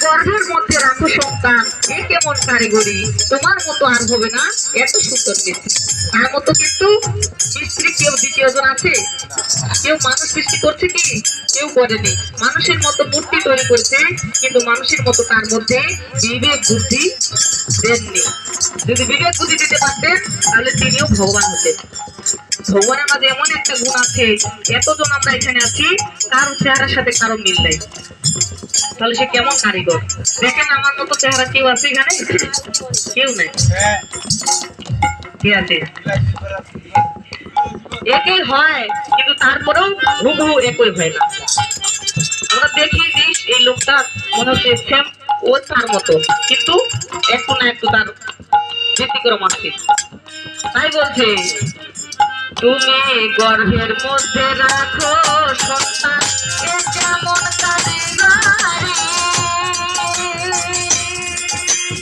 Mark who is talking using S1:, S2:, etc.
S1: গর্ভের মধ্যে রাখো সন্তান, এ কেমন কারিগরি, তোমার মতো আর হবে না এত সুন্দর মিস্ত্রি। তার মতো কিন্তু মিস্ত্রি কেউ দ্বিতীয় জন আছে? কেউ মানুষ সৃষ্টি করছে কি? কেউ করেনি। মানুষের মতো মূর্তি তৈরি করেছে, কিন্তু মানুষের মতো তার মধ্যে বিবেক বুদ্ধি দেননি। যদি বিবেক বুদ্ধি দিতে পারতেন তাহলে তিনিও ভগবান হতেন। ভগবানের মাঝে এমন একটা গুণ আছে, এতজন আমরা এখানে আছি, কারো চেহারার সাথে কারো মিল নেই, তাহলে সে কেমন কারিগর? দেখেন আমার মতো চেহারা কেউ আছে এখানে? কেউ নেই। কে আছে? একই হয়, কিন্তু তারপরেও হুবহু একই হয় না। আমরা দেখি যে এই লোকটা মনে হচ্ছে সেম ও তার মতো, কিন্তু একটু না একটু তার ব্যতিক্রম আছে। তাই বলছে, তুমি গর্ভের মধ্যে রাখো সন্তান,